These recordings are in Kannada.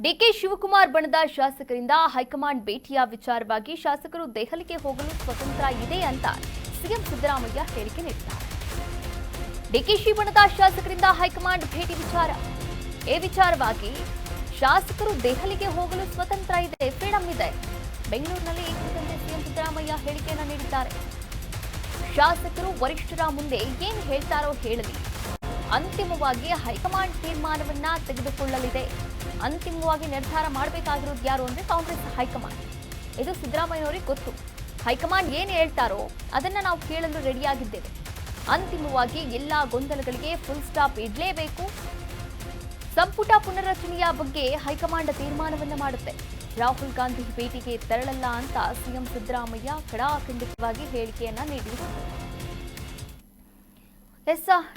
ಡಿಕೆ ಶಿವಕುಮಾರ್ ಬಣದ ಶಾಸಕರಿಂದ ಹೈಕಮಾಂಡ್ ಭೇಟಿಯ ವಿಚಾರವಾಗಿ ಶಾಸಕರು ದೆಹಲಿಗೆ ಹೋಗಲು ಸ್ವತಂತ್ರ ಇದೆ ಅಂತ ಸಿಎಂ ಸಿದ್ದರಾಮಯ್ಯ ಹೇಳಿಕೆ ನೀಡಿದ್ದಾರೆ. ಡಿಕೆಶಿ ಬಣದ ಶಾಸಕರಿಂದ ಹೈಕಮಾಂಡ್ ಭೇಟಿ ವಿಚಾರ. ಈ ವಿಚಾರವಾಗಿ ಶಾಸಕರು ದೆಹಲಿಗೆ ಹೋಗಲು ಸ್ವತಂತ್ರ ಇದೆ, ಫ್ರೀಡಂ ಇದೆ. ಬೆಂಗಳೂರಿನಲ್ಲಿ ಈ ಕುರಿತಂತೆ ಸಿಎಂ ಸಿದ್ದರಾಮಯ್ಯ ಹೇಳಿಕೆಯನ್ನು ನೀಡಿದ್ದಾರೆ. ಶಾಸಕರು ವರಿಷ್ಠರ ಮುಂದೆ ಏನು ಹೇಳ್ತಾರೋ ಹೇಳಲಿ, ಅಂತಿಮವಾಗಿ ಹೈಕಮಾಂಡ್ ತೀರ್ಮಾನವನ್ನ ತೆಗೆದುಕೊಳ್ಳಲಿದೆ. ಅಂತಿಮವಾಗಿ ನಿರ್ಧಾರ ಮಾಡಬೇಕಾಗಿರೋದು ಯಾರು ಅಂದ್ರೆ ಕಾಂಗ್ರೆಸ್ ಹೈಕಮಾಂಡ್. ಇದು ಸಿದ್ದರಾಮಯ್ಯನವರಿಗೆ ಗೊತ್ತು. ಹೈಕಮಾಂಡ್ ಏನು ಹೇಳ್ತಾರೋ ಅದನ್ನ ನಾವು ಕೇಳಲು ರೆಡಿಯಾಗಿದ್ದೇವೆ. ಅಂತಿಮವಾಗಿ ಎಲ್ಲಾ ಗೊಂದಲಗಳಿಗೆ ಫುಲ್ ಸ್ಟಾಪ್ ಇಡಲೇಬೇಕು. ಸಂಪುಟ ಪುನರ್ರಚನೆಯ ಬಗ್ಗೆ ಹೈಕಮಾಂಡ್ ತೀರ್ಮಾನವನ್ನ ಮಾಡುತ್ತೆ. ರಾಹುಲ್ ಗಾಂಧಿ ಭೇಟಿಗೆ ತೆರಳಲ್ಲ ಅಂತ ಸಿಎಂ ಸಿದ್ದರಾಮಯ್ಯ ಖಡಾಖಂಡಿತವಾಗಿ ಹೇಳಿಕೆಯನ್ನ ನೀಡಿದರು.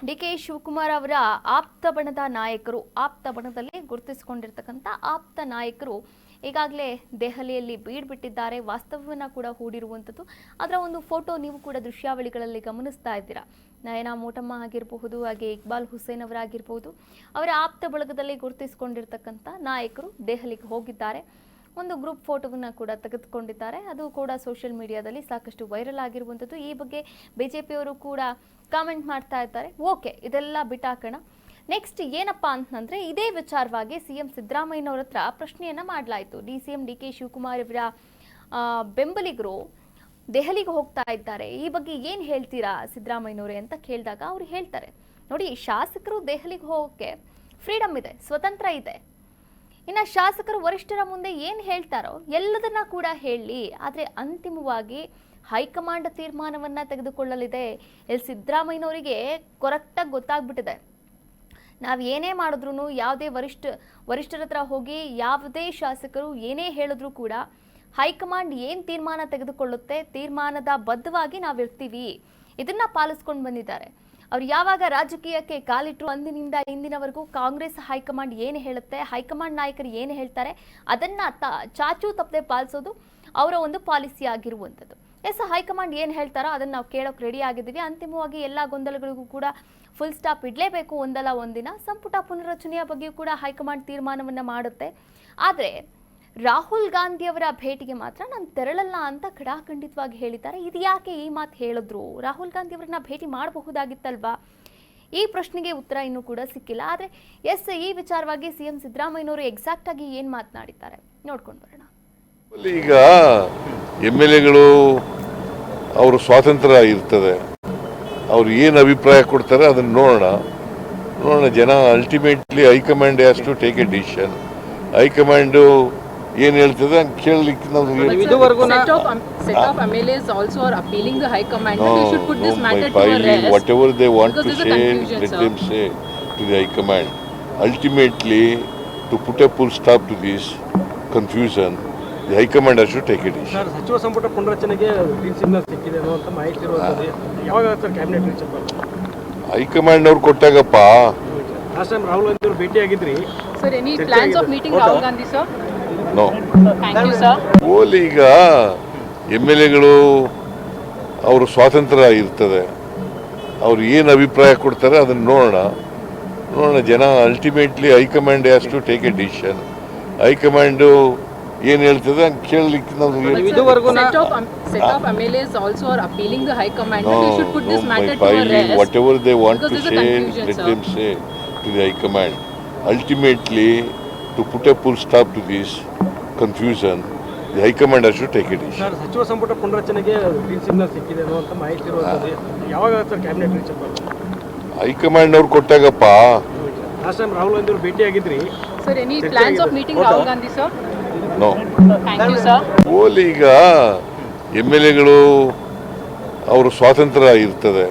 ಡಿಕೆ ಶಿವಕುಮಾರ್ ಅವರ ಆಪ್ತ ಬಣದ ನಾಯಕರು, ಆಪ್ತ ಬಣದಲ್ಲಿ ಗುರುತಿಸಿಕೊಂಡಿರ್ತಕ್ಕಂಥ ಆಪ್ತ ನಾಯಕರು ಈಗಾಗಲೇ ದೆಹಲಿಯಲ್ಲಿ ಬೀಡ್ಬಿಟ್ಟಿದ್ದಾರೆ. ವಾಸ್ತವವನ್ನ ಕೂಡ ಹೂಡಿರುವಂಥದ್ದು. ಅದರ ಒಂದು ಫೋಟೋ ನೀವು ಕೂಡ ದೃಶ್ಯಾವಳಿಗಳಲ್ಲಿ ಗಮನಿಸ್ತಾ ಇದ್ದೀರಾ. ನಯನಾ ಮೋಟಮ್ಮ ಆಗಿರಬಹುದು, ಹಾಗೆ ಇಕ್ಬಾಲ್ ಹುಸೇನ್ ಅವರಾಗಿರ್ಬೋದು, ಅವರ ಆಪ್ತ ಬಳಗದಲ್ಲಿ ಗುರುತಿಸಿಕೊಂಡಿರ್ತಕ್ಕಂಥ ನಾಯಕರು ದೆಹಲಿಗೆ ಹೋಗಿದ್ದಾರೆ. ಒಂದು ಗ್ರೂಪ್ ಫೋಟೋವನ್ನು ಕೂಡ ತೆಗೆದುಕೊಂಡಿದ್ದಾರೆ. ಅದು ಕೂಡ ಸೋಷಿಯಲ್ ಮೀಡಿಯಾದಲ್ಲಿ ಸಾಕಷ್ಟು ವೈರಲ್ ಆಗಿರುವಂಥದ್ದು. ಈ ಬಗ್ಗೆ ಬಿಜೆಪಿಯವರು ಕೂಡ ಕಾಮೆಂಟ್ ಮಾಡ್ತಾ ಇದ್ದಾರೆ. ಓಕೆ, ಇದೆಲ್ಲ ಬಿಟ್ಟಾಕೋಣ. ನೆಕ್ಸ್ಟ್ ಏನಪ್ಪಾ ಅಂತಂದ್ರೆ, ಇದೇ ವಿಚಾರವಾಗಿ ಸಿಎಂ ಸಿದ್ದರಾಮಯ್ಯನವರ ಹತ್ರ ಪ್ರಶ್ನೆಯನ್ನ ಮಾಡಲಾಯಿತು. ಸಿಎಂ ಡಿಕೆ ಶಿವಕುಮಾರ್ ಅವರ ಬೆಂಬಲಿಗರು ದೆಹಲಿಗೆ ಹೋಗ್ತಾ ಇದ್ದಾರೆ, ಈ ಬಗ್ಗೆ ಏನು ಹೇಳ್ತೀರಾ ಸಿದ್ದರಾಮಯ್ಯನವರೇ ಅಂತ ಕೇಳಿದಾಗ ಅವ್ರು ಹೇಳ್ತಾರೆ, ನೋಡಿ, ಶಾಸಕರು ದೆಹಲಿಗೆ ಹೋಗೋಕ್ಕೆ ಫ್ರೀಡಮ್ ಇದೆ, ಸ್ವತಂತ್ರ ಇದೆ. ಇನ್ನು ಶಾಸಕರು ವರಿಷ್ಠರ ಮುಂದೆ ಏನು ಹೇಳ್ತಾರೋ ಎಲ್ಲದನ್ನ ಕೂಡ ಹೇಳಿ, ಆದರೆ ಅಂತಿಮವಾಗಿ ಹೈಕಮಾಂಡ್ ತೀರ್ಮಾನವನ್ನ ತೆಗೆದುಕೊಳ್ಳಲಿದೆ. ಇಲ್ಲಿ ಸಿದ್ದರಾಮಯ್ಯನವರಿಗೆ ಕರೆಕ್ಟಾಗಿ ಗೊತ್ತಾಗ್ಬಿಟ್ಟಿದೆ. ನಾವು ಏನೇ ಮಾಡಿದ್ರು, ಯಾವುದೇ ವರಿಷ್ಠರ ಹತ್ರ ಹೋಗಿ ಯಾವುದೇ ಶಾಸಕರು ಏನೇ ಹೇಳಿದ್ರು ಕೂಡ ಹೈಕಮಾಂಡ್ ಏನು ತೀರ್ಮಾನ ತೆಗೆದುಕೊಳ್ಳುತ್ತೆ, ತೀರ್ಮಾನದ ಬದ್ಧವಾಗಿ ನಾವಿರ್ತೀವಿ. ಇದನ್ನ ಪಾಲಿಸ್ಕೊಂಡು ಬಂದಿದ್ದಾರೆ. ಅವ್ರು ಯಾವಾಗ ರಾಜಕೀಯಕ್ಕೆ ಕಾಲಿಟ್ಟರು ಅಂದಿನಿಂದ ಇಂದಿನವರೆಗೂ ಕಾಂಗ್ರೆಸ್ ಹೈಕಮಾಂಡ್ ಏನು ಹೇಳುತ್ತೆ, ಹೈಕಮಾಂಡ್ ನಾಯಕರು ಏನು ಹೇಳ್ತಾರೆ ಅದನ್ನ ಚಾಚೂ ತಪ್ಪದೆ ಪಾಲಿಸೋದು ಅವರ ಒಂದು ಪಾಲಿಸಿ ಆಗಿರುವಂಥದ್ದು. ಹೈಕಮಾಂಡ್ ಏನು ಹೇಳ್ತಾರೋ ಅದನ್ನು ನಾವು ಕೇಳೋಕೆ ರೆಡಿ ಆಗಿದ್ದೀವಿ. ಅಂತಿಮವಾಗಿ ಎಲ್ಲ ಗೊಂದಲಗಳಿಗೂ ಕೂಡ ಫುಲ್ ಸ್ಟಾಪ್ ಇಡಲೇಬೇಕು ಒಂದಲ್ಲ ಒಂದಿನ. ಸಂಪುಟ ಪುನರ್ರಚನೆಯ ಬಗ್ಗೆಯೂ ಕೂಡ ಹೈಕಮಾಂಡ್ ತೀರ್ಮಾನವನ್ನು ಮಾಡುತ್ತೆ. ಆದರೆ ರಾಹುಲ್ ಗಾಂಧಿ ಅವರ ಭೇಟಿಗೆ ಮಾತ್ರ ನಾನು ತೆರಳಲ್ಲ ಅಂತ ಖಡಾಖಂಡಿತವಾಗಿ ಹೇಳಿದ್ದಾರೆ. ಇದು ಯಾಕೆ ಈ ಮಾತು ಹೇಳಿದ್ರು? ರಾಹುಲ್ ಗಾಂಧಿ ಅವರನ್ನ ಭೇಟಿ ಮಾಡಬಹುದಾಗಿತ್ತಲ್ವಾ? ಈ ಪ್ರಶ್ನೆಗೆ ಉತ್ತರ ಇನ್ನೂ ಕೂಡ ಸಿಕ್ಕಿಲ್ಲ. ಆದರೆ ಈ ವಿಚಾರವಾಗಿ ಸಿಎಂ ಸಿದ್ದರಾಮಯ್ಯನವರು ಎಕ್ಸಾಕ್ಟ್ ಆಗಿ ಏನು ಮಾತನಾಡಿದ್ದಾರೆ ನೋಡ್ಕೊಂಡು ಬರೋಣ. ಈಗ MLAಗಳು ಅವರು ಸ್ವಾತಂತ್ರ್ಯ ಇರ್ತದೆ, ಅವ್ರು ಏನು ಅಭಿಪ್ರಾಯ ಕೊಡ್ತಾರೆ ಅದನ್ನು ನೋಡೋಣ. ಜನ ultimately high command has to take a decision. High command ಏನು ಹೇಳ್ತದೆ ಅಂತ ಕೇಳಲಿಕ್ಕೆ ನಾವು whatever they want to say, let them say to the high command. Ultimately, to put a full stop to this confusion, the high command has to take a decision. ಸಚಿವ ಸಂಪುಟ ಪುನರಚನೆಗೆ ಗ್ರೀನ್ ಸಿಗ್ನಲ್ ಸಿಕ್ಕಿದೆ ಅನ್ನುವಂತ ಮಾಹಿತಿ ಇರುತ್ತದೆ. ಯಾವಾಗ ಸರ್ ಕ್ಯಾಬಿನೆಟ್ ರೀಚ್ ಆಗ್ಬೋದು? ಹೈಕಮಾಂಡ್ ಅವ್ರು ಕೊಟ್ಟಾಗಪ್ಪ. ಲಾಸ್ಟ್ ಟೈಮ್ ರಾಹುಲ್ ಗಾಂಧಿ ಅವರು ಭೇಟಿ ಆಗಿದ್ರಿ sir. Any plans of meeting Rahul Gandhi sir? No. Thank you sir. ಈಗ MLAಗಳು ಅವರು ಸ್ವಾತಂತ್ರ್ಯ ಇರ್ತದೆ, ಅವ್ರು ಏನು ಅಭಿಪ್ರಾಯ ಕೊಡ್ತಾರೆ ಅದನ್ನು ನೋಡೋಣ. ಜನ ultimately high command has to take a decision. High command ಏನು ಹೇಳ್ತದೆ ಅಂತ ಕೇಳಲಿಕ್ಕೆ ನಾವು whatever they want to say, let them say to the high command. Ultimately, to put a full stop to this confusion, the high command has to take a decision. ಸಚಿವ ಸಂಪುಟ ಪುನರಚನೆಗೆ ಗ್ರೀನ್ ಸಿಗ್ನಲ್ ಸಿಕ್ಕಿದೆ ಅನ್ನುವಂತ ಮಾಹಿತಿ ಇರುತ್ತದೆ. ಯಾವಾಗ ಸರ್ ಕ್ಯಾಬಿನೆಟ್ ರೀಚ್ ಆಗ್ಬೋದು? ಹೈಕಮಾಂಡ್ ಅವ್ರು ಕೊಟ್ಟಾಗಪ್ಪ. ಲಾಸ್ಟ್ ಟೈಮ್ ರಾಹುಲ್ ಗಾಂಧಿ ಅವರು ಭೇಟಿ ಆಗಿದ್ರಿ sir. Any plans of meeting Rahul Gandhi sir? No. Thank you sir. ಈಗ MLAಗಳು ಅವರು ಸ್ವಾತಂತ್ರ್ಯ ಇರ್ತದೆ,